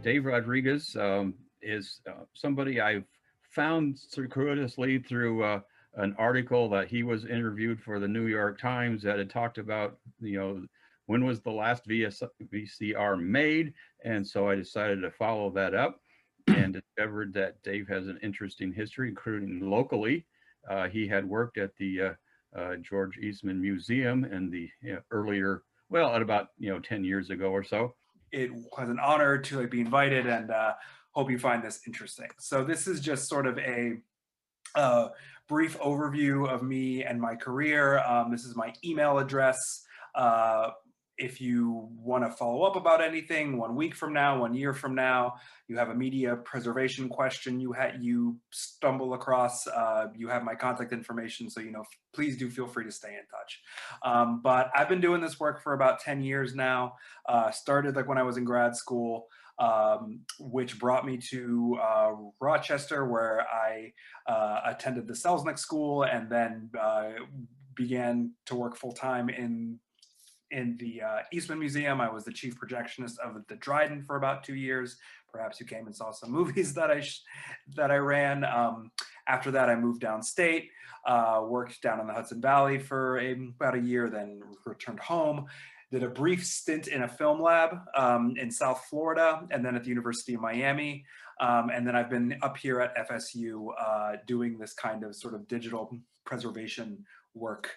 Dave Rodriguez is somebody I've found circuitously through an article that he was interviewed for the New York Times that had talked about, when was the last VCR made, and so I decided to follow that up and discovered that Dave has an interesting history, including locally. He had worked at the George Eastman Museum in the earlier, well, at about 10 years ago or so. It was an honor to be invited, and hope you find this interesting. So this is just sort of a brief overview of me and my career. This is my email address. If you want to follow up about anything 1 week from now, 1 year from now, you have a media preservation question you stumble across, you have my contact information, so please do feel free to stay in touch. But I've been doing this work for about 10 years now. Started when I was in grad school, which brought me to Rochester, where I attended the Selznick School, and then began to work full-time in the Eastman Museum. I was the chief projectionist of the Dryden for about 2 years. Perhaps you came and saw some movies that I ran. After that, I moved downstate, worked down in the Hudson Valley for about a year, then returned home. Did a brief stint in a film lab in South Florida, and then at the University of Miami. And then I've been up here at FSU doing this kind of sort of digital preservation work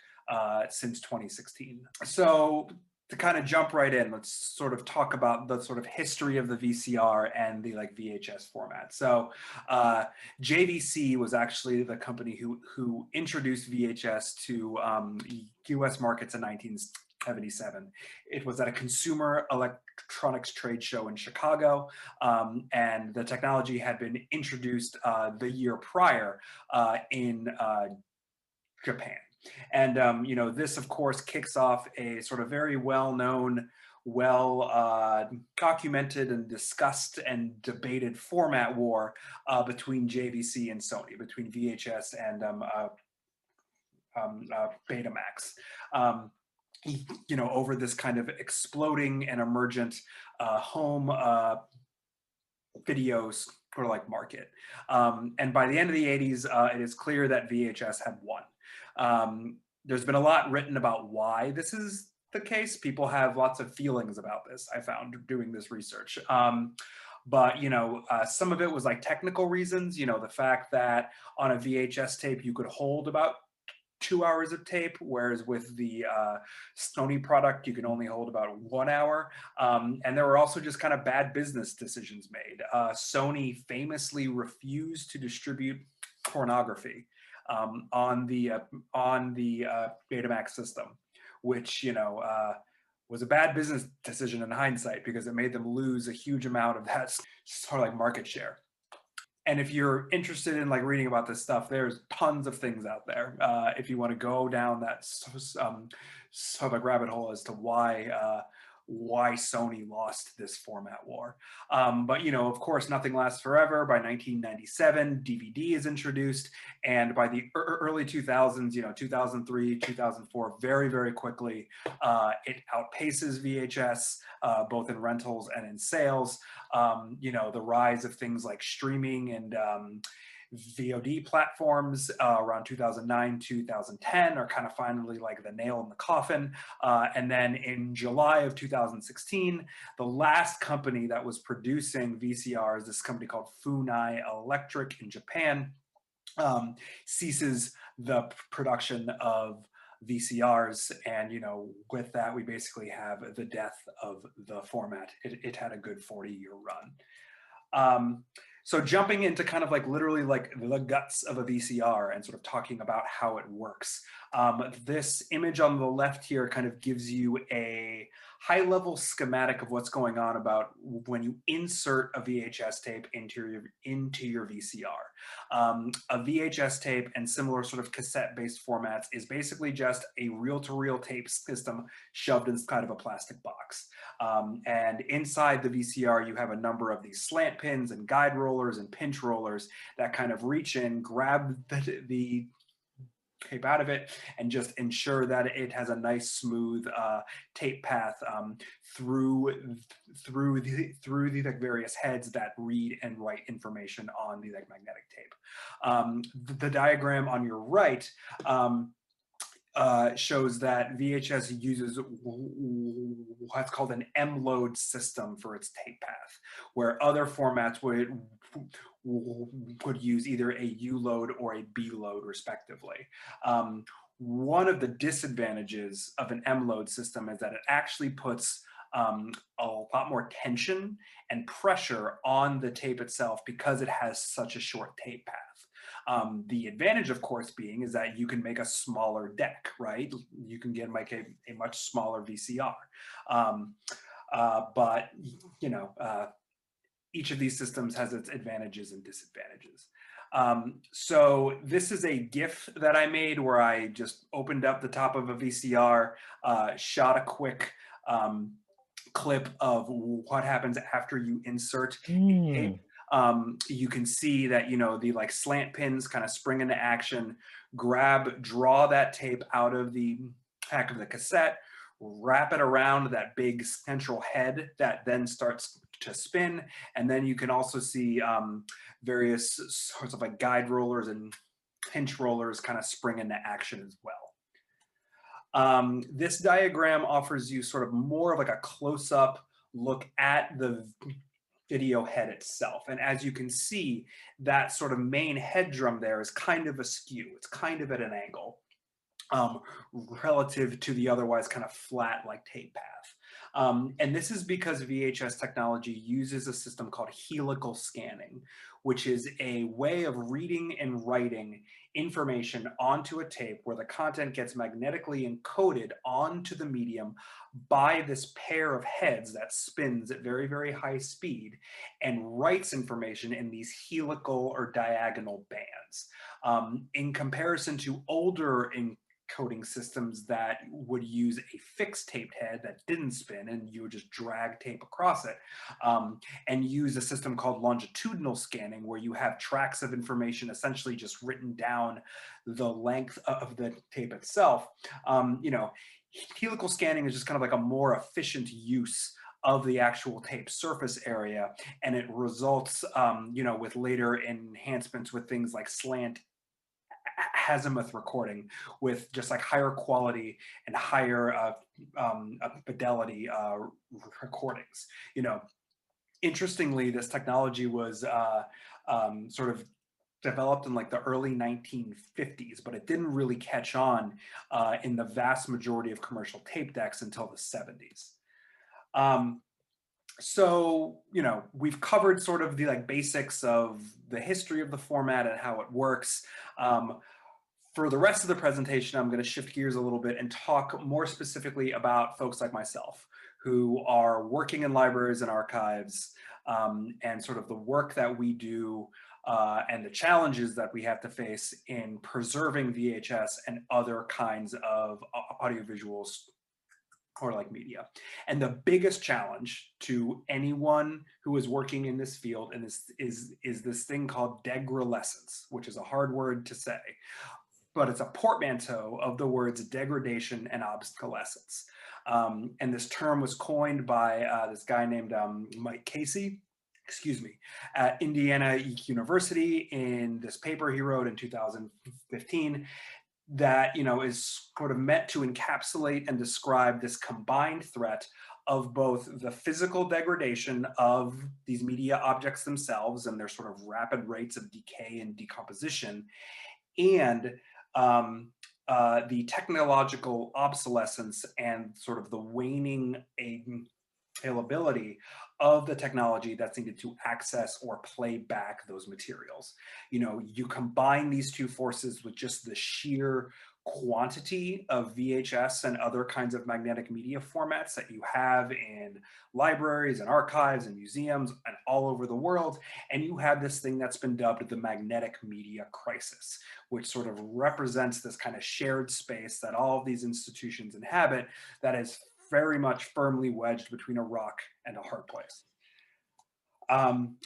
since 2016. So to kind of jump right in, let's sort of talk about the sort of history of the VCR and the VHS format. So JVC was actually the company who introduced VHS to US markets in 1977. It was at a consumer electronics trade show in Chicago, and the technology had been introduced the year prior in Japan. And this, of course, kicks off a sort of very well-known, documented and discussed and debated format war between JVC and Sony, between VHS and Betamax. Over this kind of exploding and emergent home videos market. And by the end of the 80s, it is clear that VHS had won. There's been a lot written about why this is the case. People have lots of feelings about this, I found, doing this research. But some of it was technical reasons, the fact that on a VHS tape you could hold about 2 hours of tape, whereas with the Sony product you can only hold about 1 hour. And there were also just kind of bad business decisions made. Sony famously refused to distribute pornography on the Betamax system, which was a bad business decision in hindsight, because it made them lose a huge amount of that sort of market share. And if you're interested in reading about this stuff, there's tons of things out there. If you want to go down that sort of rabbit hole as to why Sony lost this format war. But of course, nothing lasts forever. By 1997, DVD is introduced, and by the early 2000s, 2003, 2004, very, very quickly, it outpaces VHS, both in rentals and in sales. The rise of things like streaming and VOD platforms around 2009, 2010 are kind of finally the nail in the coffin. And then in July of 2016, the last company that was producing VCRs, this company called Funai Electric in Japan, ceases the production of VCRs, and with that we basically have the death of the format. It had a good 40-year run. So jumping into kind of literally the guts of a VCR and sort of talking about how it works. This image on the left here kind of gives you a high-level schematic of what's going on about when you insert a VHS tape into your VCR. A VHS tape and similar sort of cassette-based formats is basically just a reel-to-reel tape system shoved inside of a plastic box. And inside the VCR, you have a number of these slant pins and guide rollers and pinch rollers that kind of reach in, grab the tape out of it and just ensure that it has a nice smooth tape path through the like, various heads that read and write information on the like, magnetic tape. The diagram on your right shows that VHS uses what's called an M-load system for its tape path, where other formats would use either a U-load or a B-load respectively. One of the disadvantages of an M-load system is that it actually puts a lot more tension and pressure on the tape itself because it has such a short tape path. The advantage, of course, being is that you can make a smaller deck, right? You can get like a much smaller VCR. But, you know, each of these systems has its advantages and disadvantages. So this is a GIF that I made where I just opened up the top of a VCR, shot a quick clip of what happens after you insert a tape. You can see that, you know, the like slant pins kind of spring into action, draw that tape out of the pack of the cassette, wrap it around that big central head that then starts to spin. And then you can also see various sorts of like guide rollers and pinch rollers kind of spring into action as well. This diagram offers you sort of more of like a close-up look at the video head itself. And as you can see, that sort of main head drum there is kind of askew. It's kind of at an angle relative to the otherwise kind of flat like tape path. And this is because VHS technology uses a system called helical scanning, which is a way of reading and writing information onto a tape where the content gets magnetically encoded onto the medium by this pair of heads that spins at very, very high speed and writes information in these helical or diagonal bands. In comparison to older encoding systems that would use a fixed taped head that didn't spin and you would just drag tape across it, and use a system called longitudinal scanning where you have tracks of information essentially just written down the length of the tape itself. You know, helical scanning is just kind of like a more efficient use of the actual tape surface area, and it results, you know, with later enhancements with things like slant azimuth recording with just like higher quality and higher fidelity recordings. You know, interestingly, this technology was sort of developed in like the early 1950s, but it didn't really catch on in the vast majority of commercial tape decks until the 70s. So, you know, we've covered sort of the like basics of the history of the format and how it works. For the rest of the presentation, I'm going to shift gears a little bit and talk more specifically about folks like myself who are working in libraries and archives, and sort of the work that we do and the challenges that we have to face in preserving VHS and other kinds of audiovisuals or like media. And the biggest challenge to anyone who is working in this field and this is this thing called degradation, which is a hard word to say, but it's a portmanteau of the words degradation and obsolescence. And this term was coined by this guy named Mike Casey, excuse me, at Indiana University in this paper he wrote in 2015 that, you know, is sort of meant to encapsulate and describe this combined threat of both the physical degradation of these media objects themselves and their sort of rapid rates of decay and decomposition, and the technological obsolescence and sort of the waning availability of the technology that's needed to access or play back those materials. You know, you combine these two forces with just the sheer quantity of VHS and other kinds of magnetic media formats that you have in libraries and archives and museums and all over the world, and you have this thing that's been dubbed the magnetic media crisis, which sort of represents this kind of shared space that all of these institutions inhabit that is very much firmly wedged between a rock and a hard place.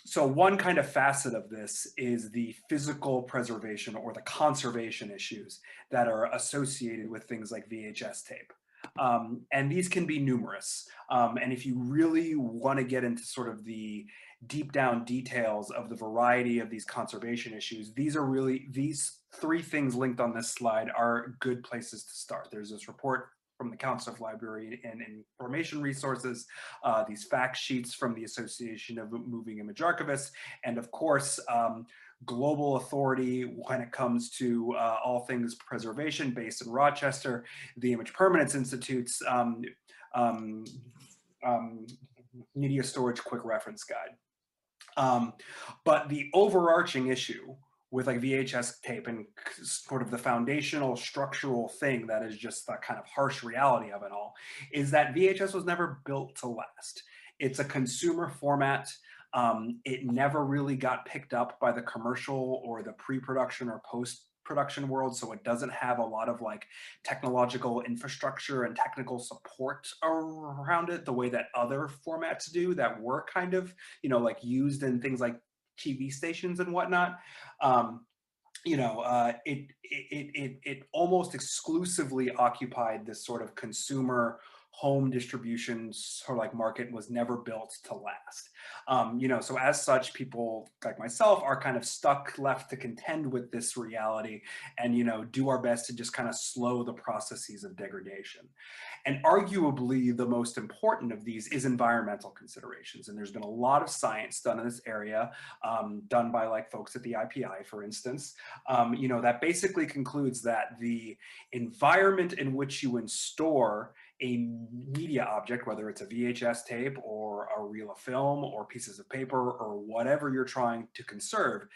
So one kind of facet of this is the physical preservation or the conservation issues that are associated with things like VHS tape. And these can be numerous. And if you really want to get into sort of the deep down details of the variety of these conservation issues, these three things linked on this slide are good places to start. There's this report from the Council of Library and Information Resources, these fact sheets from the Association of Moving Image Archivists, and of course, global authority when it comes to all things preservation based in Rochester, the Image Permanence Institute's Media Storage Quick Reference Guide. But the overarching issue with like VHS tape and sort of the foundational structural thing that is just the kind of harsh reality of it all is that VHS was never built to last. It's a consumer format. It never really got picked up by the commercial or the pre-production or post-production world, so it doesn't have a lot of like technological infrastructure and technical support around it the way that other formats do that were kind of, you know, like used in things like TV stations and whatnot. It almost exclusively occupied this sort of consumer home distribution sort of like market, was never built to last. So as such, people like myself are kind of stuck, left to contend with this reality and, do our best to just kind of slow the processes of degradation. And arguably the most important of these is environmental considerations. And there's been a lot of science done in this area, done by like folks at the IPI, for instance, that basically concludes that the environment in which you store a media object, whether it's a VHS tape or a reel of film or pieces of paper or whatever you're trying to conserve,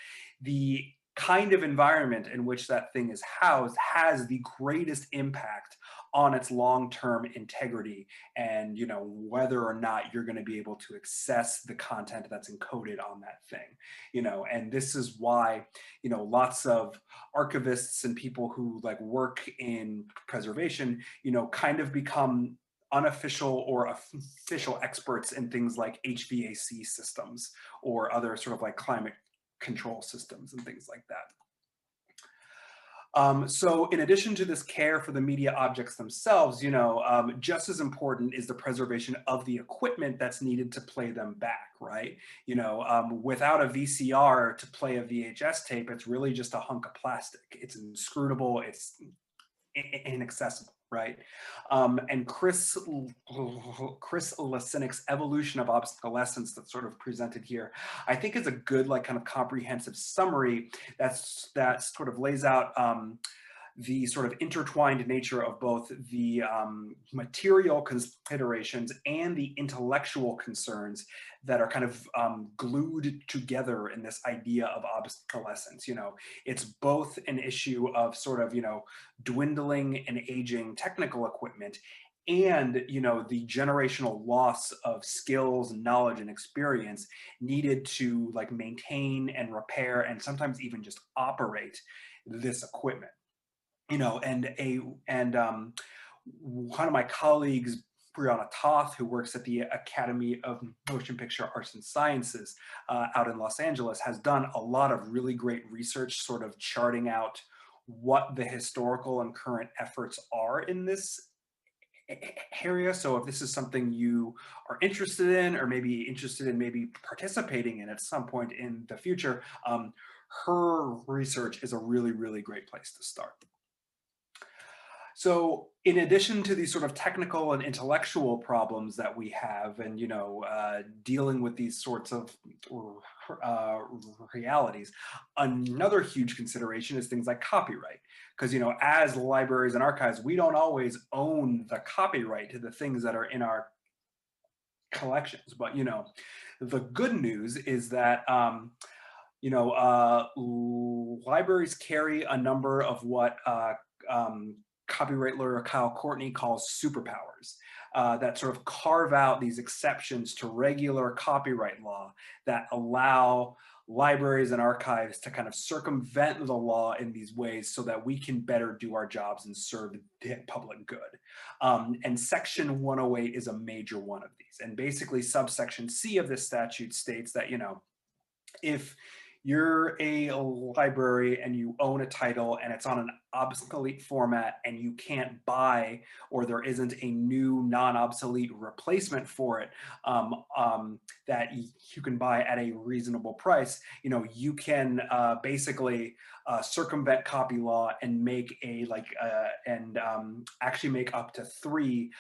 the kind of environment in which that thing is housed has the greatest impact on its long-term integrity and, whether or not you're going to be able to access the content that's encoded on that thing, and this is why, lots of archivists and people who like work in preservation, kind of become unofficial or official experts in things like HVAC systems or other sort of like climate control systems and things like that. So in addition to this care for the media objects themselves, just as important is the preservation of the equipment that's needed to play them back, right? Without a VCR to play a VHS tape, it's really just a hunk of plastic. It's inscrutable, it's inaccessible, right? And Chris Lasinik's Evolution of Obsolescence that's sort of presented here, I think is a good like kind of comprehensive summary that sort of lays out the sort of intertwined nature of both the material considerations and the intellectual concerns that are kind of glued together in this idea of obsolescence. It's both an issue of sort of, dwindling and aging technical equipment and, the generational loss of skills, knowledge, and experience needed to like maintain and repair and sometimes even just operate this equipment. One of my colleagues, Brianna Toth, who works at the Academy of Motion Picture Arts and Sciences out in Los Angeles, has done a lot of really great research sort of charting out what the historical and current efforts are in this area. So if this is something you are interested in or maybe participating in at some point in the future, her research is a really, really great place to start. So in addition to these sort of technical and intellectual problems that we have and, dealing with these sorts of realities, another huge consideration is things like copyright. Because, as libraries and archives, we don't always own the copyright to the things that are in our collections. But, the good news is that, libraries carry a number of what copyright lawyer Kyle Courtney calls superpowers that sort of carve out these exceptions to regular copyright law that allow libraries and archives to kind of circumvent the law in these ways so that we can better do our jobs and serve the public good. And Section 108 is a major one of these. And basically subsection C of this statute states that, you know, if you're a library and you own a title and it's on an obsolete format and you can't buy, or there isn't a new non-obsolete replacement for it that you can buy at a reasonable price, you know, you can basically circumvent copy law and make a actually make up to 3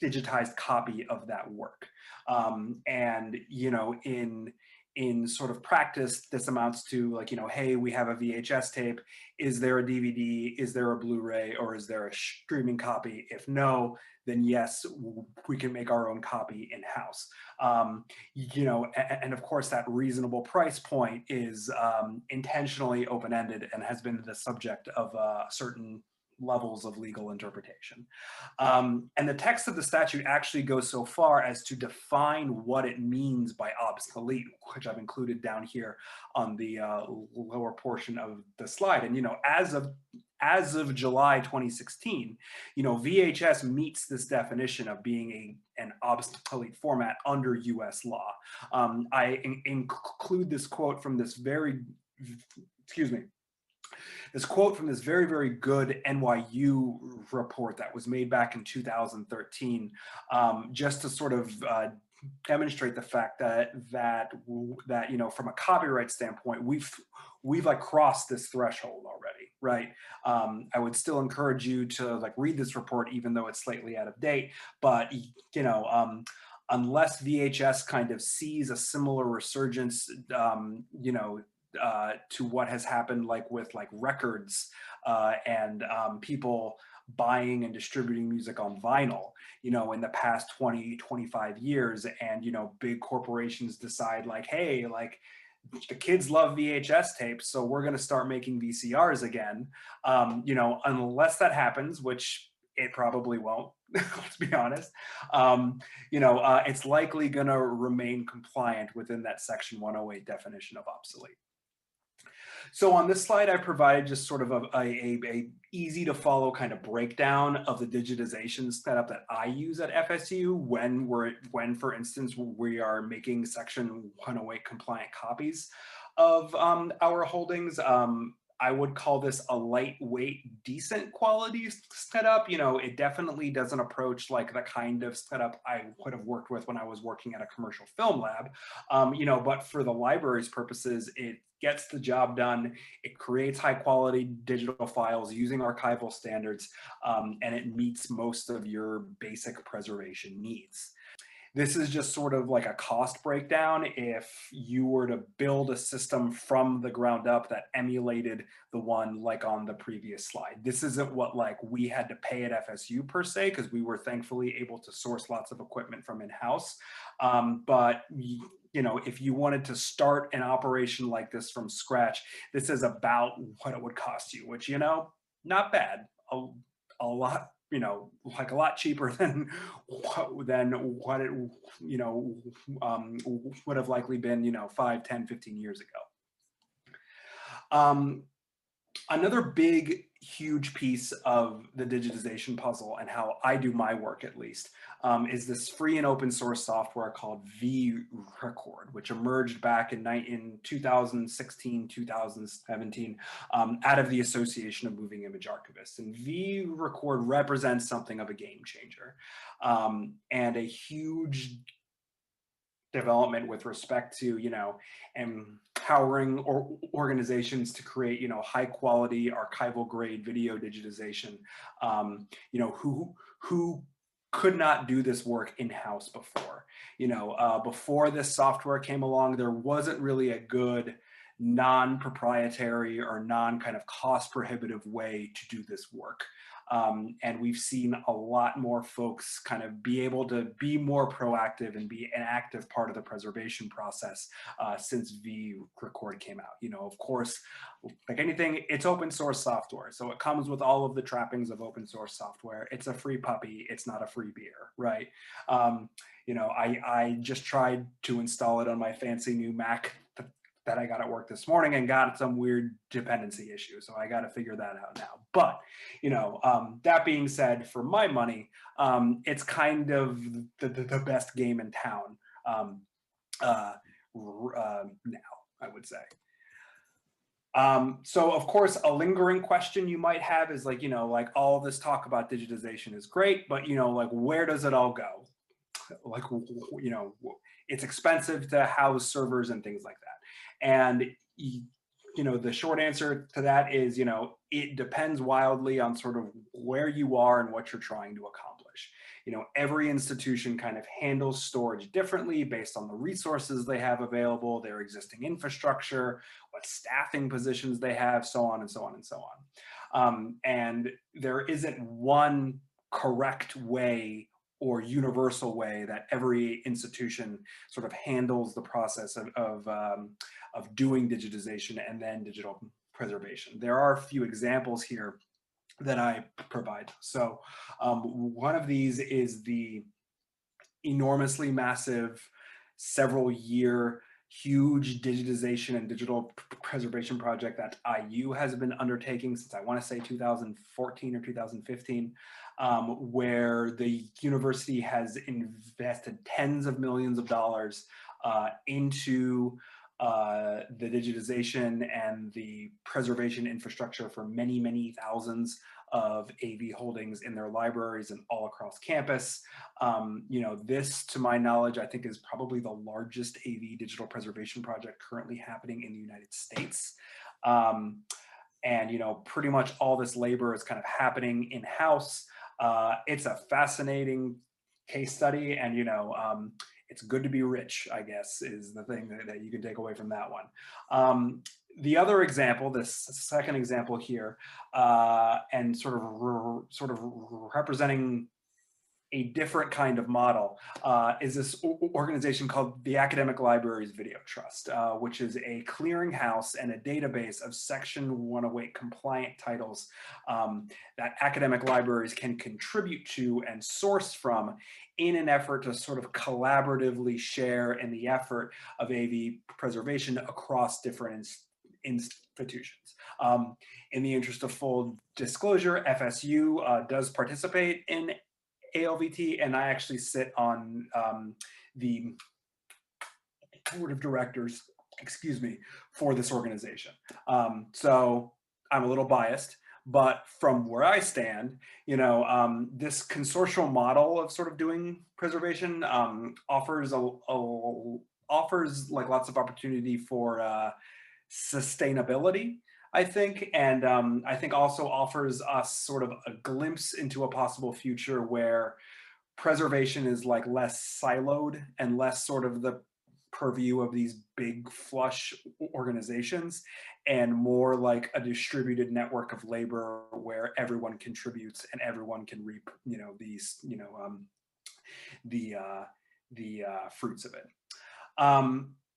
digitized copy of that work. And, you know, in sort of practice, this amounts to like, you know, hey, we have a VHS tape. Is there a DVD? Is there a Blu-ray? Or is there a streaming copy? If no, then yes, we can make our own copy in-house. You know, and of course that reasonable price point is intentionally open-ended and has been the subject of certain levels of legal interpretation. And the text of the statute actually goes so far as to define what it means by obsolete, which I've included down here on the lower portion of the slide. And, you know, as of July 2016, you know, VHS meets this definition of being an obsolete format under US law. I include this quote from this this quote from this very, very good NYU report that was made back in 2013, just to sort of demonstrate the fact that you know, from a copyright standpoint, we've like crossed this threshold already, right? I would still encourage you to like read this report, even though it's slightly out of date. But you know, unless VHS kind of sees a similar resurgence, you know, to what has happened like with like records and people buying and distributing music on vinyl, you know, in the past 20, 25 years, and, you know, big corporations decide like, hey, like the kids love VHS tapes, so we're going to start making VCRs again. You know, unless that happens, which it probably won't, let's be honest, you know, it's likely going to remain compliant within that Section 108 definition of obsolete. So on this slide, I provided just sort of a easy to follow kind of breakdown of the digitization setup that I use at FSU when, for instance, we are making Section 108 compliant copies of our holdings. I would call this a lightweight, decent quality setup. You know, it definitely doesn't approach like the kind of setup I would have worked with when I was working at a commercial film lab. You know, but for the library's purposes, it gets the job done. It creates high quality digital files using archival standards, and it meets most of your basic preservation needs. This is just sort of like a cost breakdown if you were to build a system from the ground up that emulated the one like on the previous slide. This isn't what like we had to pay at FSU per se, because we were thankfully able to source lots of equipment from in-house. But you know, if you wanted to start an operation like this from scratch, this is about what it would cost you, which, you know, not bad, a lot, you know, like a lot cheaper than what it, you know, would have likely been, you know, 5, 10, 15 years ago. Another big, huge piece of the digitization puzzle, and how I do my work at least, is this free and open source software called VRecord, which emerged back in 2016, 2017, out of the Association of Moving Image Archivists. And VRecord represents something of a game changer, and a huge development with respect to, you know, empowering organizations to create, you know, high quality archival grade video digitization, you know, who could not do this work in-house before. You know, before this software came along, there wasn't really a good non-proprietary or non-kind of cost prohibitive way to do this work. And we've seen a lot more folks kind of be able to be more proactive and be an active part of the preservation process since VRecord came out. You know, of course, like anything, it's open source software. So it comes with all of the trappings of open source software. It's a free puppy. It's not a free beer, right? You know, I just tried to install it on my fancy new Mac that I got at work this morning and got some weird dependency issue. So I got to figure that out now. But, that being said, for my money, it's kind of the best game in town now, I would say. So of course, a lingering question you might have is like, like all this talk about digitization is great, but like where does it all go? Like, it's expensive to house servers and things like that. And, the short answer to that is, it depends wildly on sort of where you are and what you're trying to accomplish. Every institution kind of handles storage differently based on the resources they have available, their existing infrastructure, what staffing positions they have, so on and so on and so on. And there isn't one correct way or universal way that every institution sort of handles the process of doing digitization and then digital preservation. There are a few examples here that I provide. So one of these is the enormously massive, several year, huge digitization and digital preservation project that IU has been undertaking since, I want to say 2014 or 2015, where the university has invested tens of millions of dollars into the digitization and the preservation infrastructure for many, many thousands of AV holdings in their libraries and all across campus. This, to my knowledge, I think is probably the largest AV digital preservation project currently happening in the United States. And pretty much all this labor is kind of happening in-house. It's a fascinating case study, and it's good to be rich, I guess, is the thing that you can take away from that one. The other example, this second example here, and sort of representing a different kind of model, is this organization called the Academic Libraries Video Trust, which is a clearinghouse and a database of Section 108 compliant titles that academic libraries can contribute to and source from in an effort to sort of collaboratively share in the effort of AV preservation across different institutions. In the interest of full disclosure, FSU does participate in ALVT, and I actually sit on the board of directors, for this organization. So I'm a little biased, but from where I stand, this consortial model of sort of doing preservation offers like lots of opportunity for sustainability, I think, and I think also offers us sort of a glimpse into a possible future where preservation is like less siloed and less sort of the purview of these big flush organizations, and more like a distributed network of labor where everyone contributes and everyone can reap, these, the fruits of it.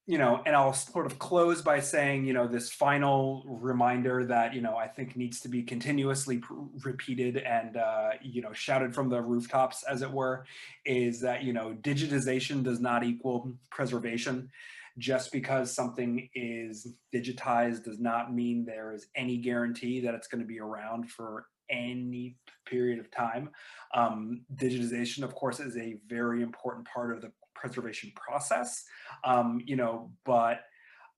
And I'll sort of close by saying, this final reminder that, I think needs to be continuously repeated and, shouted from the rooftops, as it were, is that, digitization does not equal preservation. Just because something is digitized does not mean there is any guarantee that it's going to be around for any period of time. Digitization, of course, is a very important part of the preservation process, but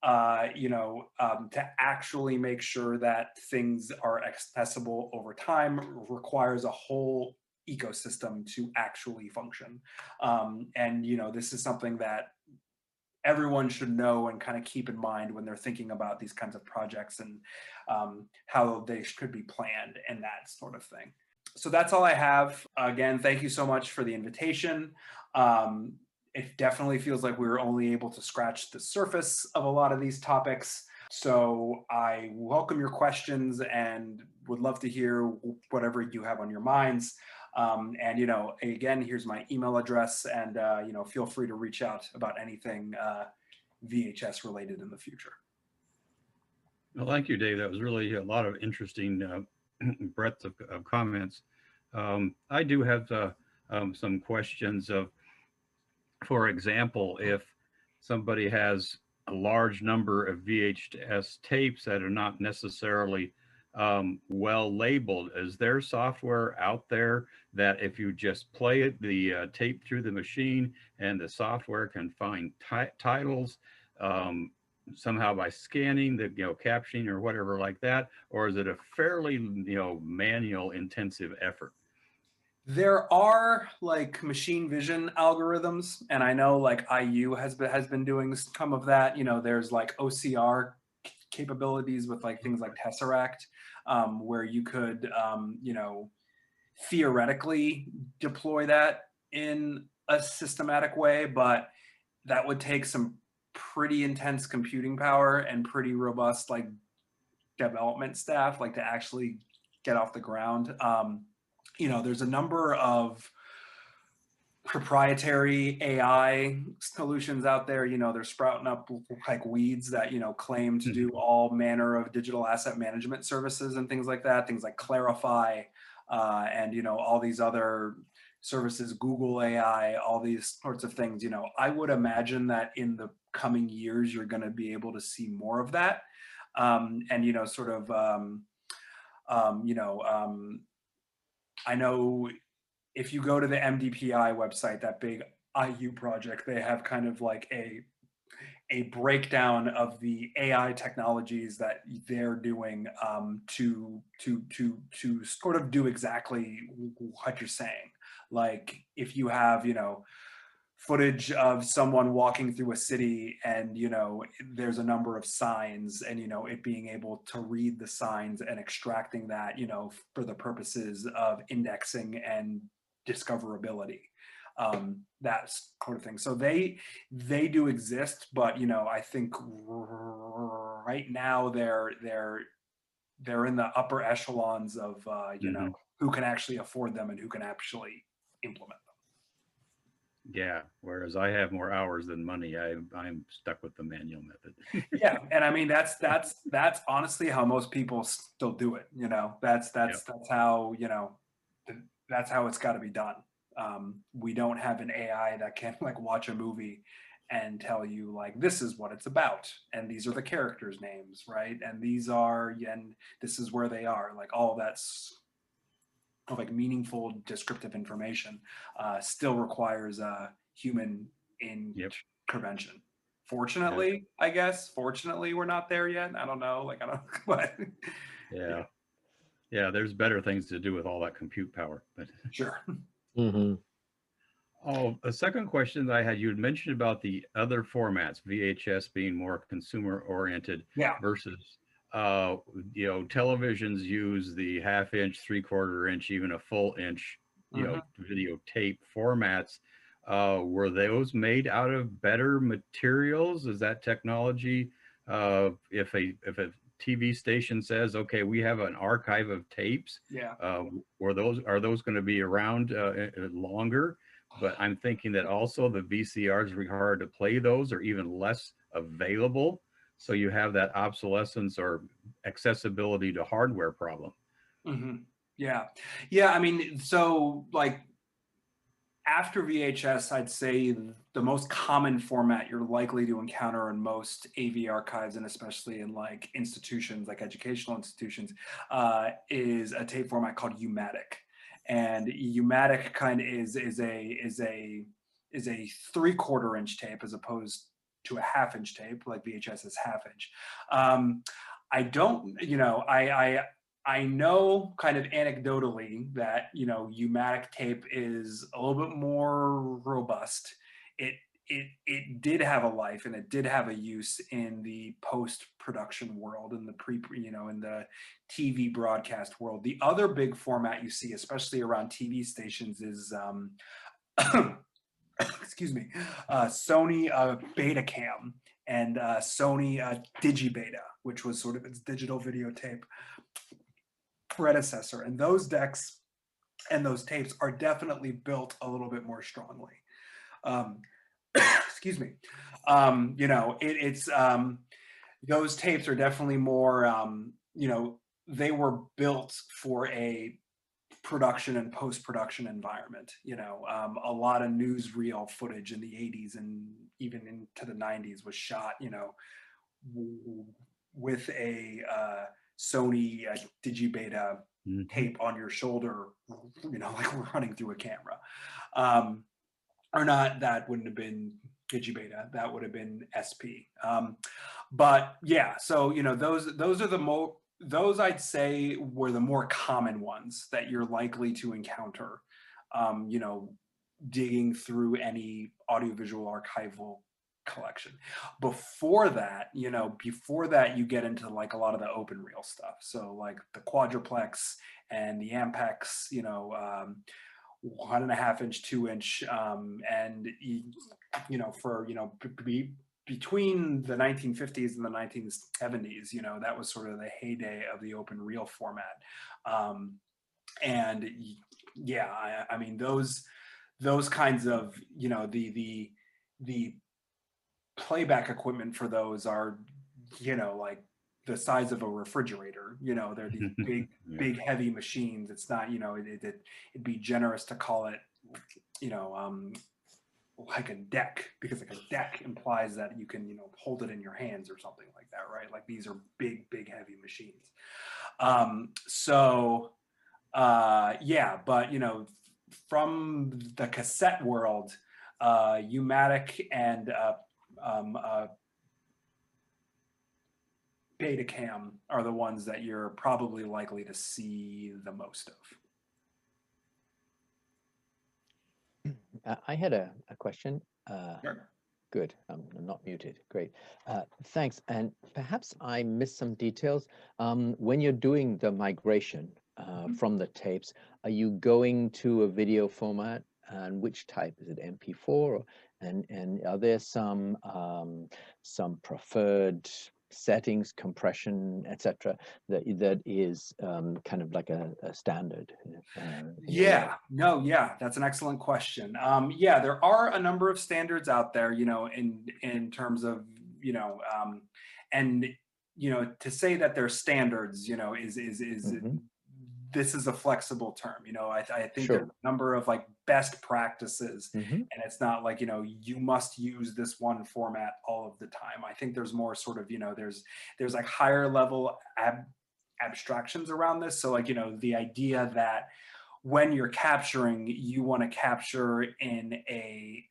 to actually make sure that things are accessible over time requires a whole ecosystem to actually function. And this is something that everyone should know and kind of keep in mind when they're thinking about these kinds of projects and how they could be planned and that sort of thing. So that's all I have. Again, thank you so much for the invitation. It definitely feels like we were only able to scratch the surface of a lot of these topics. So I welcome your questions and would love to hear whatever you have on your minds. And, again, here's my email address, and, feel free to reach out about anything VHS related in the future. Well, thank you, Dave. That was really a lot of interesting breadth of comments. I do have some questions of, for example, if somebody has a large number of VHS tapes that are not necessarily well labeled. Is there software out there that if you just play it, the tape through the machine, and the software can find titles um, somehow by scanning the captioning or whatever like that, or is it a fairly manual intensive effort? There are like machine vision algorithms, and I know like IU has been doing some of that. You know, there's like OCR capabilities with like things like Tesseract, where you could, theoretically deploy that in a systematic way, but that would take some pretty intense computing power and pretty robust like development staff, like to actually get off the ground. There's a number of proprietary AI solutions out there. They're sprouting up like weeds that, claim to do all manner of digital asset management services and things like that. Things like Clarify, and, all these other services, Google AI, all these sorts of things. I would imagine that in the coming years, you're going to be able to see more of that. And, sort of, I know if you go to the MDPI website, that big IU project, they have kind of like a breakdown of the AI technologies that they're doing, to sort of do exactly what you're saying. Like if you have, footage of someone walking through a city and, there's a number of signs and, it being able to read the signs and extracting that, for the purposes of indexing and discoverability, that sort of thing. So they do exist, but I think right now they're in the upper echelons of who can actually afford them and who can actually implement them. Yeah, whereas I have more hours than money, I'm stuck with the manual method. Yeah, and I mean that's honestly how most people still do it. That's Yep. how that's how it's got to be done. We don't have an AI that can like watch a movie and tell you like this is what it's about and these are the characters' names, right? And this is where they are. Like all that's like meaningful descriptive information still requires a human Yep. intervention. Yeah. Fortunately, I guess. Fortunately, we're not there yet. I don't know. Like I don't. But Yeah. Yeah. There's better things to do with all that compute power. But sure. Mm-hmm. oh, a second question that I had, you had mentioned about the other formats, VHS being more consumer oriented Yeah. versus, televisions use the half inch, 3/4 inch, even a full inch, video tape formats. Were those made out of better materials? Is that technology? If a TV station says, okay, we have an archive of tapes, Yeah. are those going to be around longer? But I'm thinking that also the VCRs required to play those are even less available. So you have that obsolescence or accessibility to hardware problem. Mm-hmm. Yeah. Yeah. I mean, so like after VHS, I'd say the most common format you're likely to encounter in most AV archives, and especially in like institutions, like educational institutions, is a tape format called U-matic. And U-matic kind of is a 3/4 inch tape as opposed to a half inch tape, like VHS is half inch. I don't, I know kind of anecdotally that, U-matic tape is a little bit more robust. It did have a life and it did have a use in the post-production world, in the in the TV broadcast world. The other big format you see, especially around TV stations, is excuse me, Sony Betacam and Sony Digibeta, which was sort of its digital videotape predecessor. And those decks and those tapes are definitely built a little bit more strongly. Excuse me. It's those tapes are definitely more, they were built for a production and post-production environment. You know, a lot of newsreel footage in the 80s and even into the 90s was shot, you know, with a Sony Digibeta tape on your shoulder, you know, like we're running through a camera. Or not, that wouldn't have been Digibeta, that would have been SP. But yeah, so, you know, those are the those I'd say were the more common ones that you're likely to encounter, you know, digging through any audiovisual archival collection. Before that, you know, you get into like a lot of the open reel stuff. So like the quadruplex and the Ampex, you know, 1.5 inch, 2 inch, and you know, for, you know, between the 1950s and the 1970s, you know, that was sort of the heyday of the open reel format. And yeah, I mean, those kinds of, you know, the playback equipment for those are, you know, like the size of a refrigerator. You know, they're these big, big, heavy machines. It's not, you know, it'd be generous to call it, you know, like a deck, because like a deck implies that you can, you know, hold it in your hands or something like that, right? Like these are big, big, heavy machines. Yeah, but, you know, from the cassette world, U-matic and Betacam are the ones that you're probably likely to see the most of. I had a question. Sure. Good, I'm not muted, great. Thanks, and perhaps I missed some details. When you're doing the migration from the tapes, are you going to a video format, and which type? Is it MP4? And are there some preferred settings, compression, etc., that is kind of like a standard? Yeah, no, yeah, that's an excellent question. Yeah, there are a number of standards out there, you know, in terms of, you know, and, you know, to say that they're standards, you know, this is a flexible term. You know, I think Sure. there's a number of like best practices, and it's not like, you know, you must use this one format all of the time. I think there's more sort of, you know, there's like higher level abstractions around this. So like, you know, the idea that when you're capturing, you want to capture in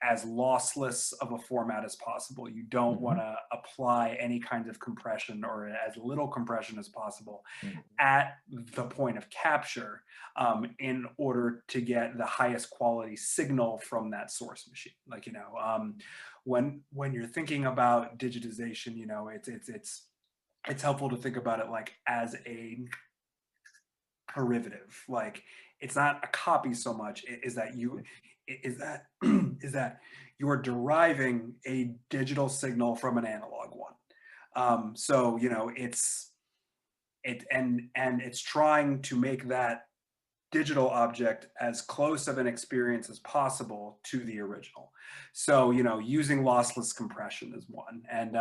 as lossless of a format as possible. You don't want to apply any kind of compression, or as little compression as possible at the point of capture, in order to get the highest quality signal from that source machine. Like, you know, when you're thinking about digitization, you know, it's helpful to think about it like as a derivative. Like, it's not a copy so much, is that you are deriving a digital signal from an analog one. So, you know, it's trying to make that digital object as close of an experience as possible to the original. So, you know, using lossless compression is one, and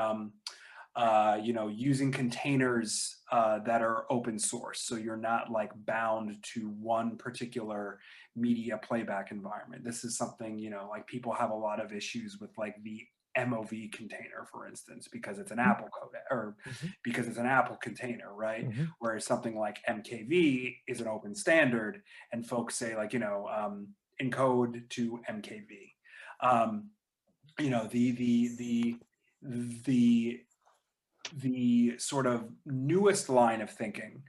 you know, using containers that are open source, so you're not like bound to one particular media playback environment. This is something, you know, like people have a lot of issues with, like the MOV container, for instance, because it's an Apple codec, or because it's an Apple container, right? Whereas something like MKV is an open standard, and folks say, like, you know, encode to MKV. You know, the sort of newest line of thinking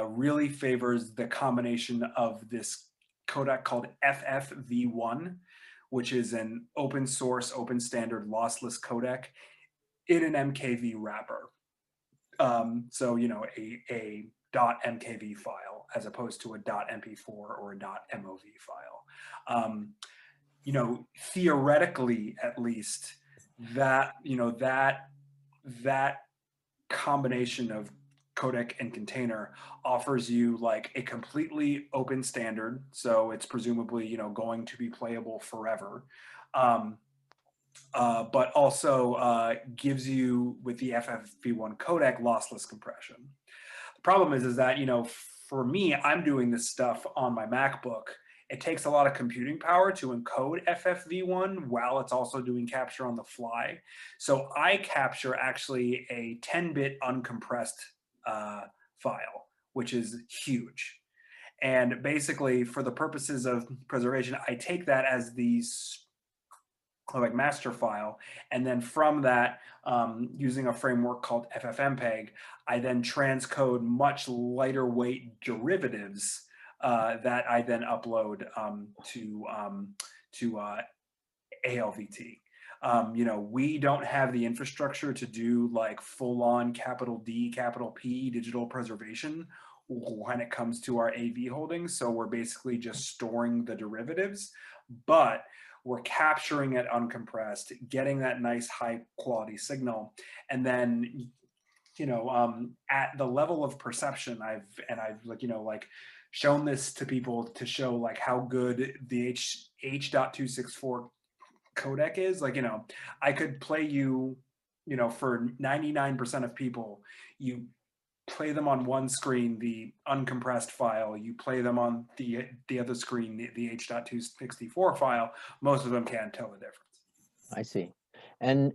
really favors the combination of this codec called FFV1, which is an open source, open standard, lossless codec in an MKV wrapper. So, you know, a .mkv file as opposed to a .mp4 or a .mov file. You know, theoretically, at least, that, you know, that combination of codec and container offers you like a completely open standard, so it's presumably, you know, going to be playable forever, but also gives you, with the FFV1 codec, lossless compression. The problem is that, you know, for me, I'm doing this stuff on my MacBook. It takes a lot of computing power to encode FFV1 while it's also doing capture on the fly. So I capture actually a 10-bit uncompressed file, which is huge. And basically, for the purposes of preservation, I take that as the like master file, and then from that, using a framework called FFmpeg, I then transcode much lighter weight derivatives that I then upload to ALVT. You know, we don't have the infrastructure to do like full-on capital D, capital P digital preservation when it comes to our AV holdings. So we're basically just storing the derivatives, but we're capturing it uncompressed, getting that nice high quality signal. And then, you know, at the level of perception, I've like, you know, like shown this to people to show like how good the H.264 codec is. Like, you know, I could play you, you know, for 99% of people, you play them on one screen, the uncompressed file, you play them on the other screen, the H.264 file, most of them can't tell the difference. I see. And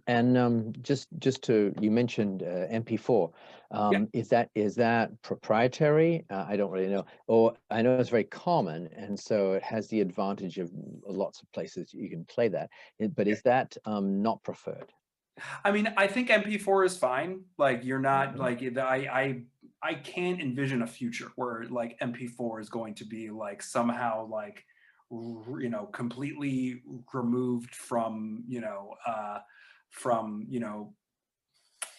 just to, you mentioned MP4. Yeah. Is that proprietary? I don't really know. Or I know it's very common, and so it has the advantage of lots of places you can play that. But is that not preferred? I mean, I think MP4 is fine. Like, you're not like I can't envision a future where like MP4 is going to be like somehow like, you know, completely removed from, you know,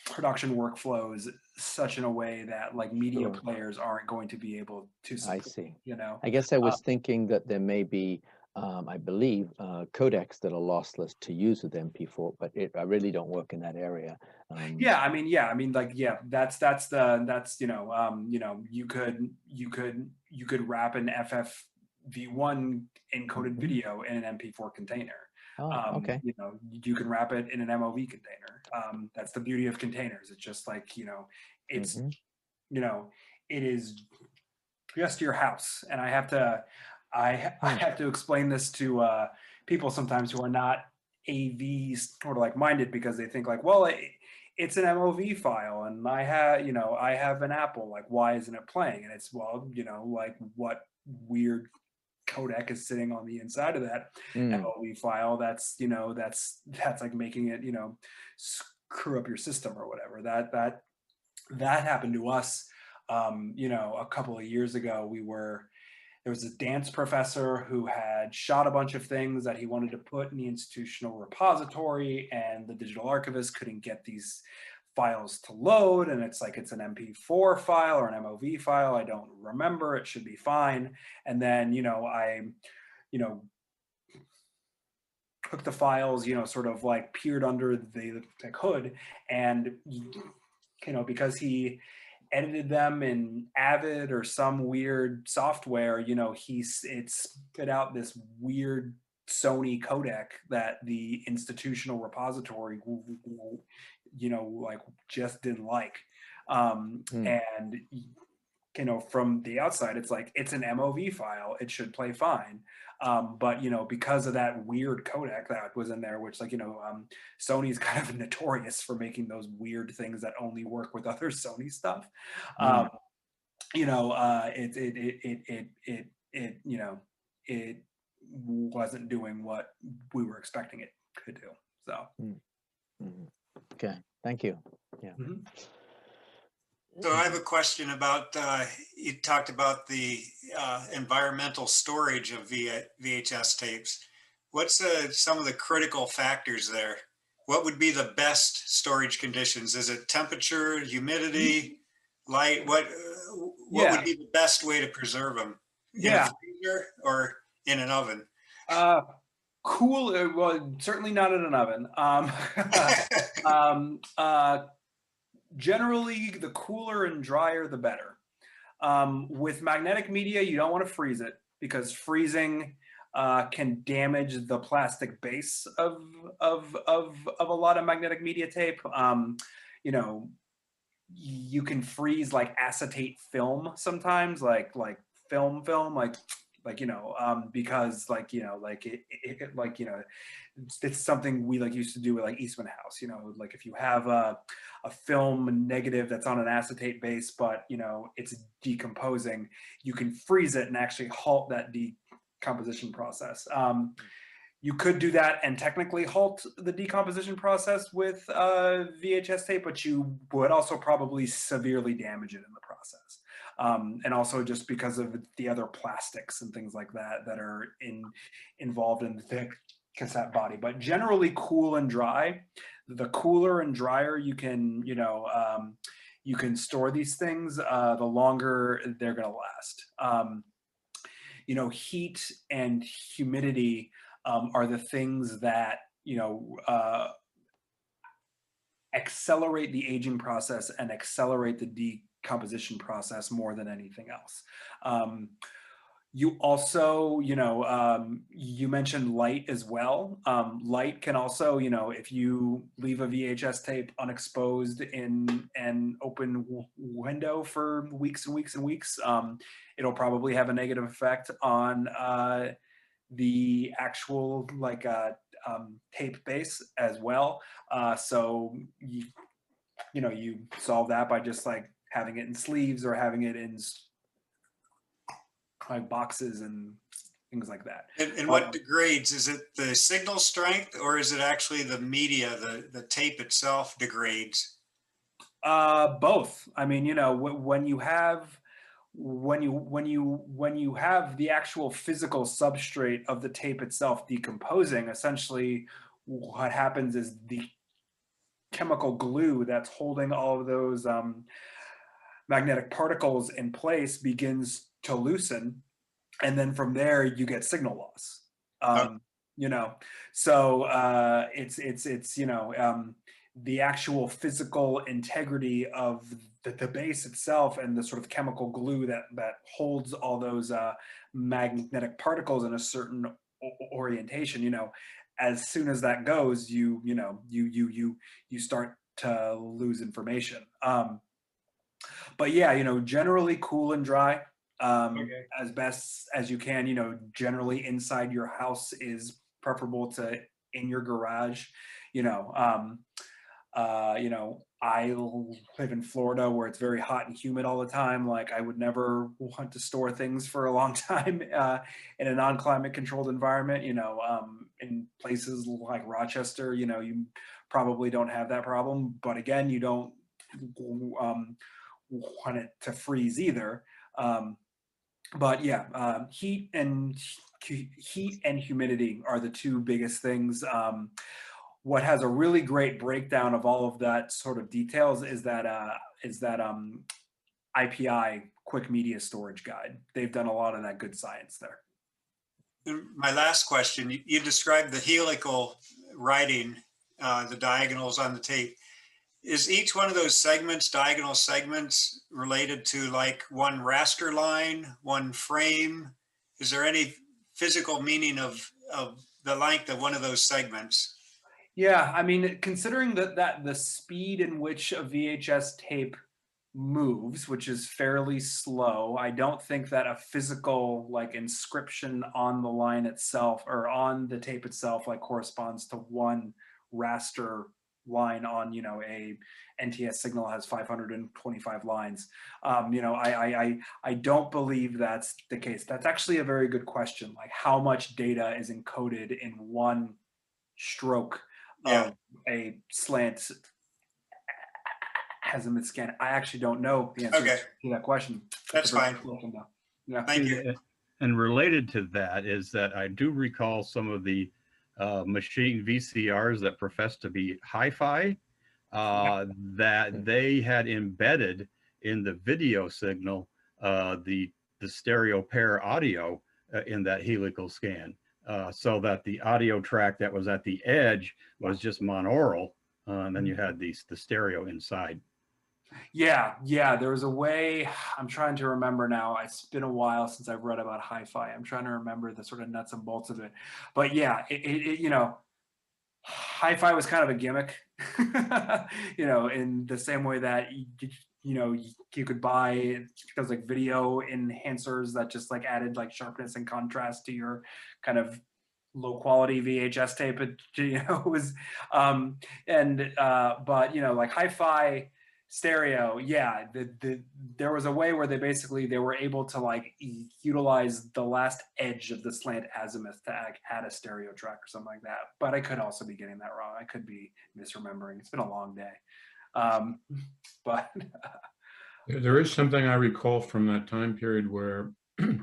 production workflows such in a way that like media Sure. players aren't going to be able to support, I see. you know. I guess I was thinking that there may be, I believe, codecs that are lossless to use with MP4, but I really don't work in that area. Yeah, I mean, like, yeah, that's you know, you could wrap an FFV1 encoded video in an MP4 container. Oh, okay. You know, you can wrap it in an MOV container. That's the beauty of containers. It's just like, you know, it's, you know, it is just your house. And I have to explain this to people sometimes who are not AV sort of like minded, because they think like, well, it's an MOV file and I have an Apple, like, why isn't it playing? And it's, well, you know, like, what weird codec is sitting on the inside of that MOV file that's, you know, that's like making it, you know, screw up your system or whatever. That happened to us, you know, a couple of years ago. There was a dance professor who had shot a bunch of things that he wanted to put in the institutional repository, and the digital archivist couldn't get these files to load. And it's like, it's an MP4 file or an MOV file. I don't remember. It should be fine. And then, you know, I, you know, took the files, you know, sort of like peered under the hood, and, you know, because he edited them in Avid or some weird software, you know, it spit out this weird Sony codec that the institutional repository, you know, like just didn't like. And, you know, from the outside, it's like, it's an MOV file, it should play fine. But, you know, because of that weird codec that was in there, which, like, you know, Sony's kind of notorious for making those weird things that only work with other Sony stuff. You know, you know, it wasn't doing what we were expecting it to do. So. Okay, thank you. Yeah. So I have a question about, you talked about the environmental storage of VHS tapes. What's some of the critical factors there? What would be the best storage conditions? Is it temperature, humidity, light? What would be the best way to preserve them? In a freezer or in an oven? Cool, well, certainly not in an oven. Generally, the cooler and drier, the better. With magnetic media, you don't want to freeze it, because freezing can damage the plastic base of a lot of magnetic media tape. You know, you can freeze like acetate film sometimes, like film, like, you know, because like, you know, like like, you know, it's something we like used to do with like Eastman House, you know, like if you have a film negative that's on an acetate base, but, you know, it's decomposing, you can freeze it and actually halt that decomposition process. You could do that and technically halt the decomposition process with VHS tape, but you would also probably severely damage it in the process. And also just because of the other plastics and things like that that are involved in the cassette body. But generally cool and dry. The cooler and drier you can, you know, you can store these things, the longer they're going to last. You know, heat and humidity are the things that, you know, accelerate the aging process and accelerate the decomposition process more than anything else. You also, you know, you mentioned light as well. Light can also, you know, if you leave a VHS tape unexposed in an open window for weeks and weeks and weeks, it'll probably have a negative effect on the actual like tape base as well. So you know, you solve that by just like having it in sleeves or having it in like boxes and things like that. And what degrades? Is it the signal strength, or is it actually the media, the tape itself degrades? Both. I mean, you know, when you have the actual physical substrate of the tape itself decomposing, essentially what happens is the chemical glue that's holding all of those magnetic particles in place begins to loosen, and then from there you get signal loss. You know, so it's you know, the actual physical integrity of the base itself and the sort of chemical glue that holds all those magnetic particles in a certain orientation. You know, as soon as that goes, you know, you start to lose information. But yeah, you know, generally cool and dry, Okay. as best as you can. You know, generally inside your house is preferable to in your garage. You know, you know, I live in Florida where it's very hot and humid all the time. Like I would never want to store things for a long time in a non-climate controlled environment. You know, in places like Rochester, you know, you probably don't have that problem. But again, you don't want it to freeze either. But yeah, heat and humidity are the two biggest things. What has a really great breakdown of all of that sort of details is that IPI Quick Media Storage Guide. They've done a lot of that good science there. And my last question, you described the helical writing, the diagonals on the tape. Is each one of those segments, diagonal segments, related to like one raster line, one frame? Is there any physical meaning of the length of one of those segments? Yeah, I mean, considering that the speed in which a VHS tape moves, which is fairly slow, I don't think that a physical like inscription on the line itself or on the tape itself like corresponds to one raster line on, you know, a NTS signal has 525 lines. You know, I don't believe that's the case. That's actually a very good question. Like how much data is encoded in one stroke of a slant azimuth scan? I actually don't know the answer to that question. That's fine. Yeah. Thank you. And related to that is that I do recall some of the machine VCRs that profess to be hi-fi that they had embedded in the video signal the stereo pair audio in that helical scan, so that the audio track that was at the edge was just monaural, and then you had the stereo inside. Yeah, there was a way, I'm trying to remember now. It's been a while since I've read about hi-fi. I'm trying to remember the sort of nuts and bolts of it. But yeah, you know, hi-fi was kind of a gimmick, you know, in the same way that you know, you could buy those like video enhancers that just like added like sharpness and contrast to your kind of low quality VHS tape. It, you know, was but you know, like hi-fi stereo, yeah, there was a way where they were able to like utilize the last edge of the slant azimuth to add a stereo track or something like that. But I could also be getting that wrong. I could be misremembering. It's been a long day. But There is something I recall from that time period where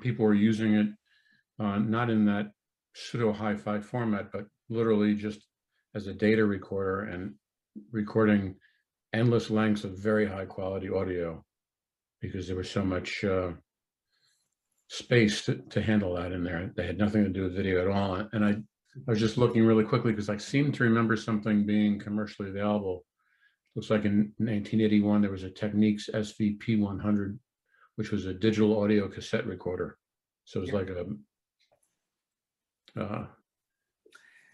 people were using it, not in that pseudo hi-fi format, but literally just as a data recorder and recording endless lengths of very high quality audio, because there was so much space to handle that in there. They had nothing to do with video at all. And I was just looking really quickly because I seem to remember something being commercially available. Looks like in 1981, there was a Technics SVP 100, which was a digital audio cassette recorder. So it was like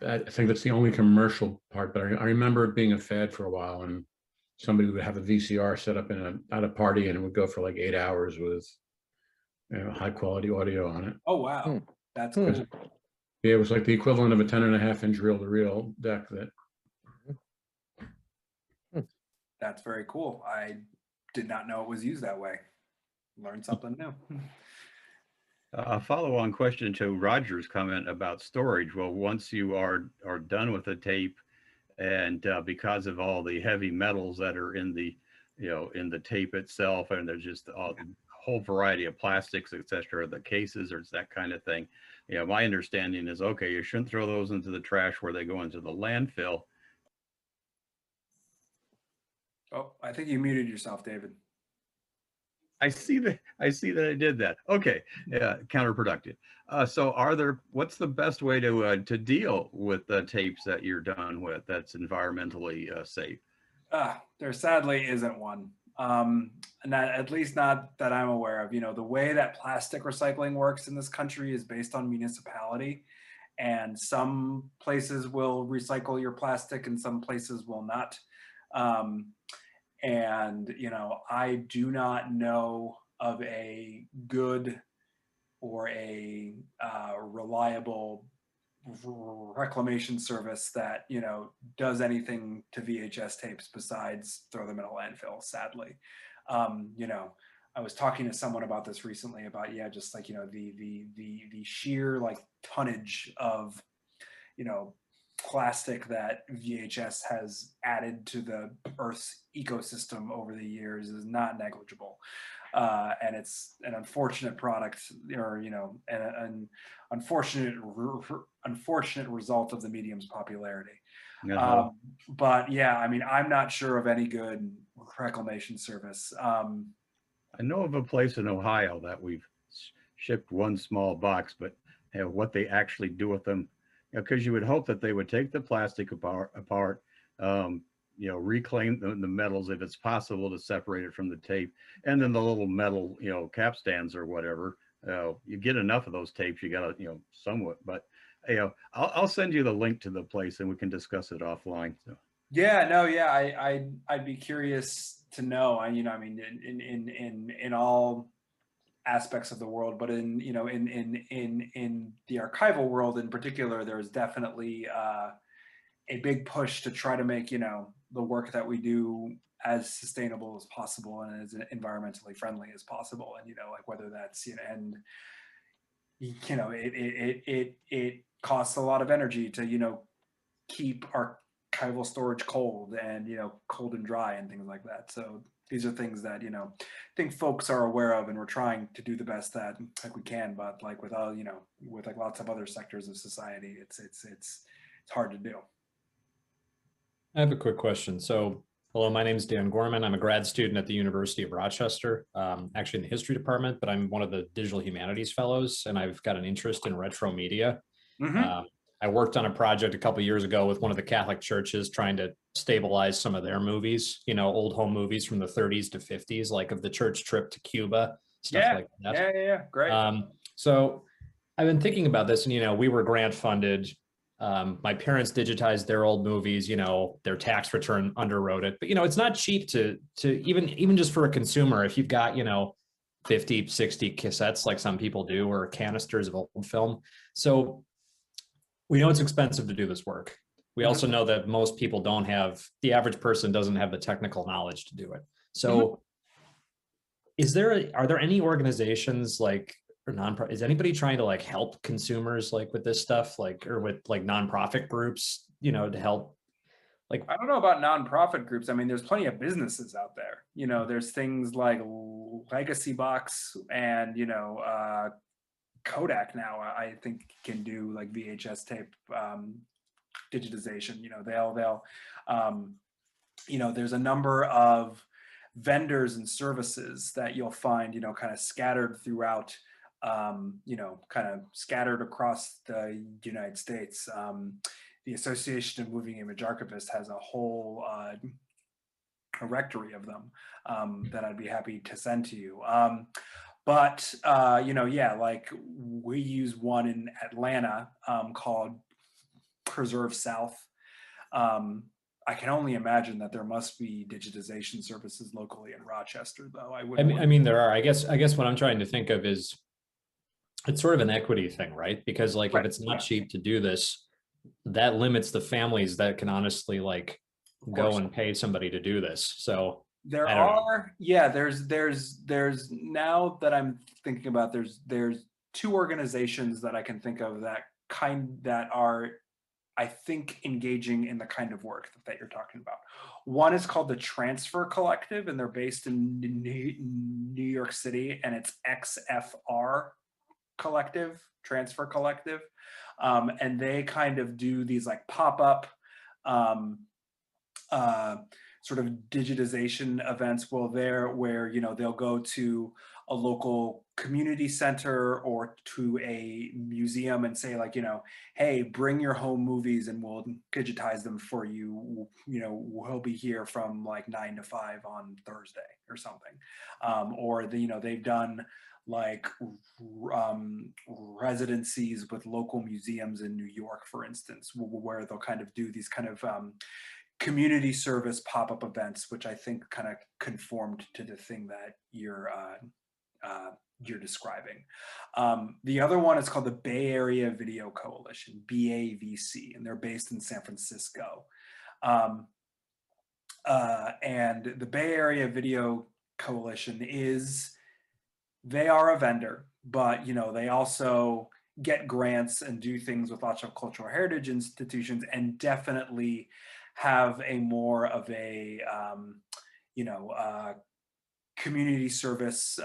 I think that's the only commercial part, but I remember it being a fad for a while, and somebody would have a VCR set up at a party, and it would go for like 8 hours with, you know, high quality audio on it. oh wow, that's cool. Yeah, it was like the equivalent of a 10.5-inch reel-to-reel deck. That's very cool. I did not know it was used that way. Learned something new. A follow-on question to Roger's comment about storage. Well, once you are done with the tape, and because of all the heavy metals that are in the, you know, in the tape itself, and there's just a whole variety of plastics, etc., the cases or that kind of thing. You know, my understanding is, okay, you shouldn't throw those into the trash where they go into the landfill. Oh, I think you muted yourself, David. I see that I did that. Okay, yeah, counterproductive. So what's the best way to deal with the tapes that you're done with that's environmentally safe? There sadly isn't one. Not, at least not that I'm aware of. You know, the way that plastic recycling works in this country is based on municipality, and some places will recycle your plastic and some places will not. And, you know, I do not know of a good or a reliable reclamation service that, you know, does anything to VHS tapes besides throw them in a landfill, sadly. You know, I was talking to someone about this recently about, yeah, just like, you know, the sheer like tonnage of, you know, plastic that VHS has added to the Earth's ecosystem over the years is not negligible. And it's an unfortunate product, or, you know, an unfortunate result of the medium's popularity. But yeah, I mean, I'm not sure of any good reclamation service. I know of a place in Ohio that we've shipped one small box, but you know, what they actually do with them, because you would hope that they would take the plastic apart, you know, reclaim the metals if it's possible to separate it from the tape, and then the little metal, you know, capstans or whatever. You get enough of those tapes, you got to, you know, somewhat. But you know, I'll send you the link to the place, and we can discuss it offline. So. Yeah, no, yeah, I'd be curious to know. You know, I mean, in all aspects of the world, but in, you know, in the archival world in particular, there's definitely a big push to try to make, you know, the work that we do as sustainable as possible and as environmentally friendly as possible. And, you know, like whether that's, you know, and you know, it costs a lot of energy to, you know, keep archival storage cold and, you know, cold and dry and things like that. So these are things that, you know, I think folks are aware of, and we're trying to do the best that like we can. But like with all, you know, with like lots of other sectors of society, it's hard to do. I have a quick question. So, hello, my name is Dan Gorman. I'm a grad student at the University of Rochester, actually in the history department, but I'm one of the digital humanities fellows, and I've got an interest in retro media. I worked on a project a couple years ago with one of the Catholic churches trying to stabilize some of their movies, you know, old home movies from the 30s to 50s, like of the church trip to Cuba, stuff like that. Yeah, great. So I've been thinking about this, and, you know, we were grant funded My parents digitized their old movies, you know, their tax return underwrote it. But, you know, it's not cheap to even just for a consumer, if you've got, you know, 50, 60 cassettes like some people do, or canisters of old film. So we know it's expensive to do this work. We also know that most people don't have, the average person doesn't have the technical knowledge to do it. So are there any organizations like, or nonprofit, is anybody trying to like help consumers like with this stuff, like, or with like nonprofit groups, you know, to help? Like, I don't know about nonprofit groups. I mean, there's plenty of businesses out there. You know, there's things like Legacy Box and, you know, Kodak now, I think can do like VHS tape digitization. You know, they'll you know, there's a number of vendors and services that you'll find, you know, kind of scattered throughout, you know, kind of scattered across the United States. The Association of Moving Image Archivists has a whole directory of them that I'd be happy to send to you. But, you know, yeah, like we use one in Atlanta called Preserve South. I can only imagine that there must be digitization services locally in Rochester, though. I mean, there are. I guess what I'm trying to think of is it's sort of an equity thing, right? Because like if it's not cheap to do this, that limits the families that can honestly like go and pay somebody to do this. So there are, yeah, there's now that I'm thinking about, there's two organizations that I can think of that are, I think, engaging in the kind of work that you're talking about. One is called the Transfer Collective, and they're based in New York City, and it's XFR Collective, Transfer Collective. And they kind of do these like pop-up sort of digitization events where, you know, they'll go to a local community center or to a museum and say like, you know, hey, bring your home movies and we'll digitize them for you. You know, we'll be here from like 9 to 5 on Thursday or something. Or you know, they've done like residencies with local museums in New York, for instance, where they'll kind of do these kind of community service pop-up events, which I think kind of conformed to the thing that you're describing. The other one is called the Bay Area Video Coalition, BAVC, and they're based in San Francisco. And the Bay Area Video Coalition they are a vendor, but you know, they also get grants and do things with lots of cultural heritage institutions, and definitely have a more of a you know, community service,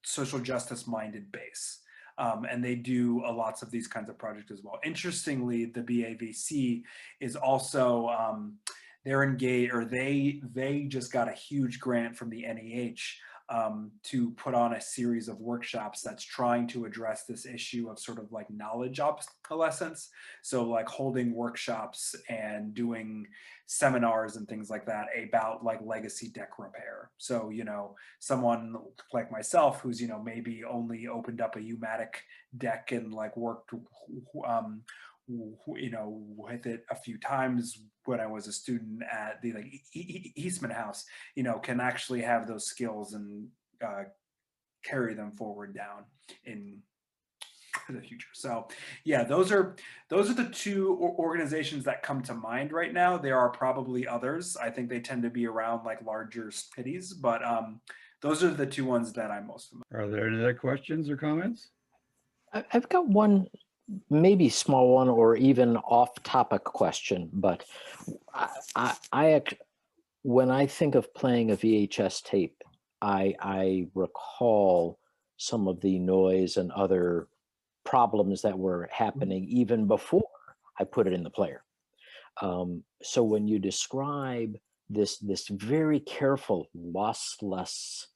social justice minded base. And they do lots of these kinds of projects as well. Interestingly, the BAVC is also, they're engaged, or they just got a huge grant from the NEH to put on a series of workshops that's trying to address this issue of sort of like knowledge obsolescence. So like holding workshops and doing seminars and things like that about like legacy deck repair. So, you know, someone like myself who's, you know, maybe only opened up a U-matic deck and like worked you know, with it a few times when I was a student at the like Eastman House, you know, can actually have those skills and carry them forward down in the future. So yeah, those are the two organizations that come to mind right now. There are probably others. I think they tend to be around like larger cities, but those are the two ones that I'm most familiar with. Are there any other questions or comments? I've got one, maybe small one or even off-topic question, but when I think of playing a VHS tape, I recall some of the noise and other problems that were happening even before I put it in the player. So when you describe this very careful lossless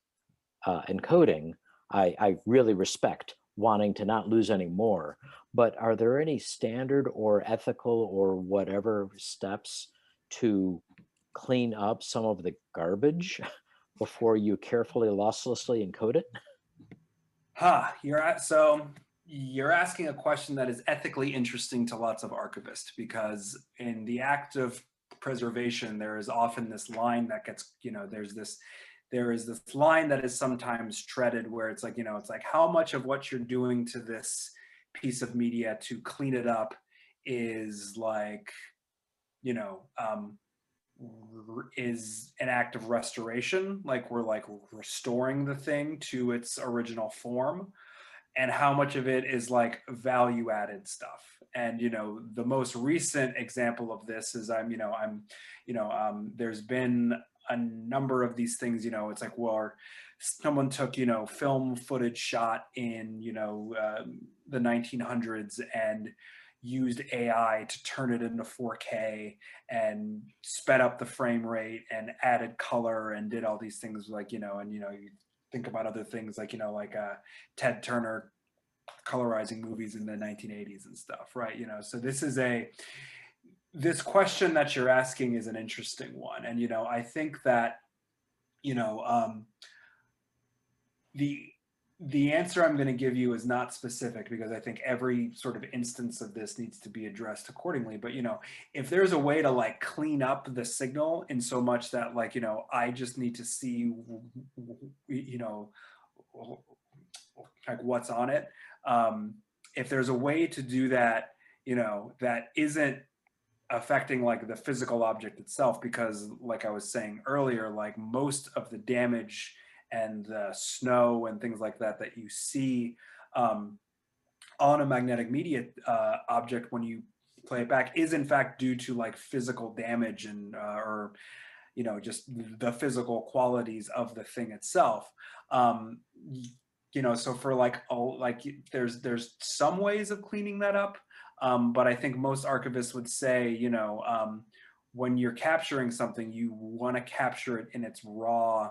encoding, I really respect wanting to not lose any more. But are there any standard or ethical or whatever steps to clean up some of the garbage before you carefully losslessly encode it? You're at, so You're asking a question that is ethically interesting to lots of archivists, because in the act of preservation, there is often this line that gets, there is this line that is sometimes treaded where it's like, it's like how much of what you're doing to this piece of media to clean it up is like, is an act of restoration, like we're like restoring the thing to its original form, and how much of it is like value added stuff. And the most recent example of this is there's been a number of these things, it's like, well, someone took film footage shot in the 1900s and used AI to turn it into 4K and sped up the frame rate and added color and did all these things, like you think about other things like Ted Turner colorizing movies in the 1980s and stuff, right? So this question that you're asking is an interesting one. And I think that the answer I'm going to give you is not specific, because I think every sort of instance of this needs to be addressed accordingly. But if there's a way to like clean up the signal in so much that like I just need to see like what's on it, if there's a way to do that that isn't affecting like the physical object itself, because like I was saying earlier, like most of the damage and the snow and things like that that you see on a magnetic media object when you play it back is in fact due to like physical damage and or just the physical qualities of the thing itself. So for like there's some ways of cleaning that up, but I think most archivists would say when you're capturing something, you want to capture it in its raw,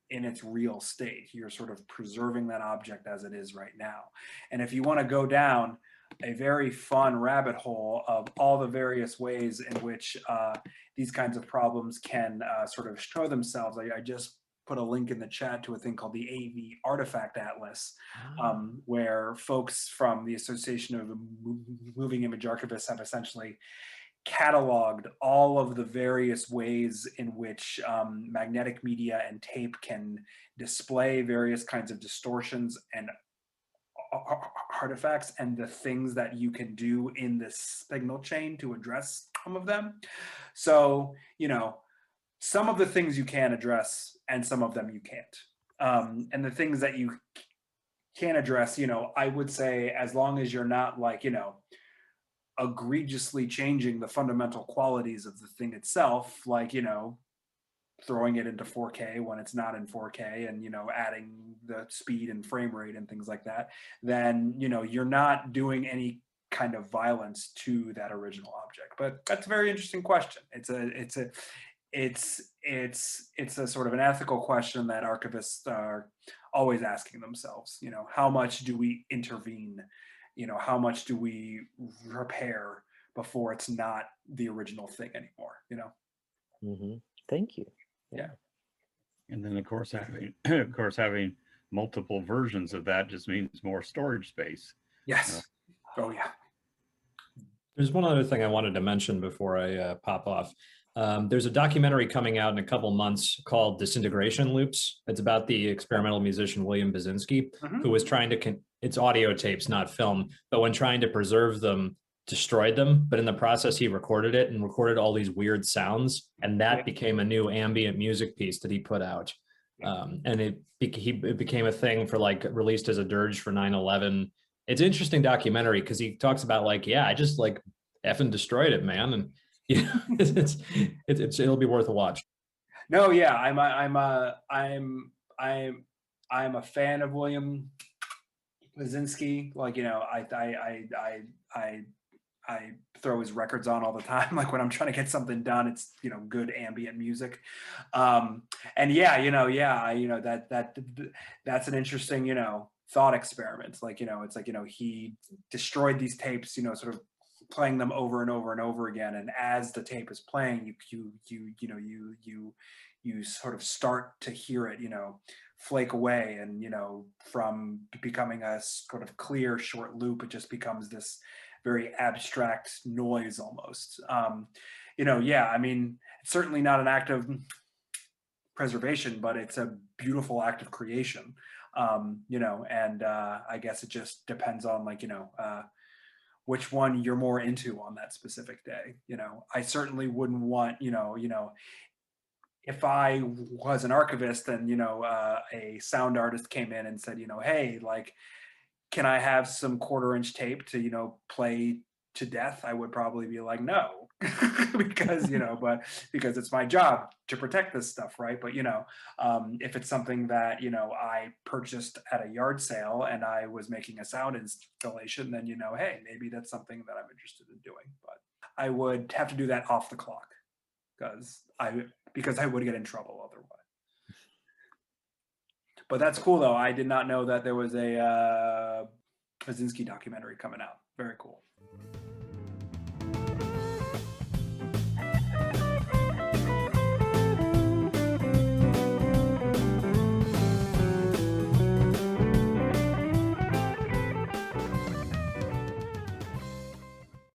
in its real state. You're sort of preserving that object as it is right now. And if you want to go down a very fun rabbit hole of all the various ways in which these kinds of problems can sort of show themselves, I just put a link in the chat to a thing called the AV Artifact Atlas, where folks from the Association of Moving Image Archivists have essentially cataloged all of the various ways in which magnetic media and tape can display various kinds of distortions and artifacts, and the things that you can do in this signal chain to address some of them. So, some of the things you can address and some of them you can't. And the things that you can address, I would say, as long as you're not like, egregiously changing the fundamental qualities of the thing itself, like throwing it into 4K when it's not in 4K, and adding the speed and frame rate and things like that, then you're not doing any kind of violence to that original object. But that's a very interesting question. It's a sort of an ethical question that archivists are always asking themselves. How much do we intervene? How much do we repair before it's not the original thing anymore? Mm-hmm. Thank you. Yeah. And then of course having multiple versions of that just means more storage space. Yes. Oh yeah. There's one other thing I wanted to mention before I pop off. There's a documentary coming out in a couple months called Disintegration Loops. It's about the experimental musician William Basinski, who was trying to, it's audio tapes, not film, but when trying to preserve them, destroyed them. But in the process, he recorded it and recorded all these weird sounds. And that became a new ambient music piece that he put out. And it became a thing for like released as a dirge for 9/11. It's an interesting documentary because he talks about like, yeah, I just like effing destroyed it, man. And it'll be worth a watch. No, yeah, I'm a fan of William Basinski. Like, I throw his records on all the time. Like when I'm trying to get something done, it's good ambient music. And yeah, that's an interesting thought experiment. Like it's like he destroyed these tapes, sort of playing them over and over and over again, and as the tape is playing, you sort of start to hear it flake away, and, you know, from becoming a sort of clear short loop, it just becomes this very abstract noise almost. You know, yeah, I mean, it's certainly not an act of preservation, but it's a beautiful act of creation. You know, and I guess it just depends on, like, you know, which one you're more into on that specific day. You know, I certainly wouldn't want, you know, if I was an archivist and, you know, a sound artist came in and said, you know, hey, like, can I have some 1/4-inch tape to, you know, play to death? I would probably be like, no, because, you know, but because it's my job to protect this stuff, right? But, you know, if it's something that, you know, I purchased at a yard sale and I was making a sound installation, then, you know, hey, maybe that's something that I'm interested in doing. But I would have to do that off the clock because I would get in trouble otherwise. But that's cool though. I did not know that there was a Kaczynski documentary coming out. Very cool.